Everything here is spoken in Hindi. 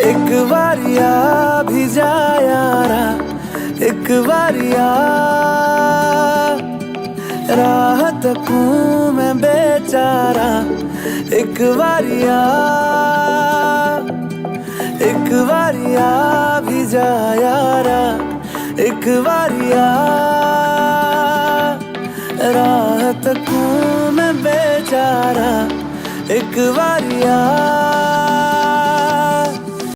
एक बारिया भी जा यारा, एक बारिया राह तकूं मैं बेचारा। एक बारिया, एक बारिया भी जा यारा, एक बारिया राह तकूं मैं बेचारा। एक बारिया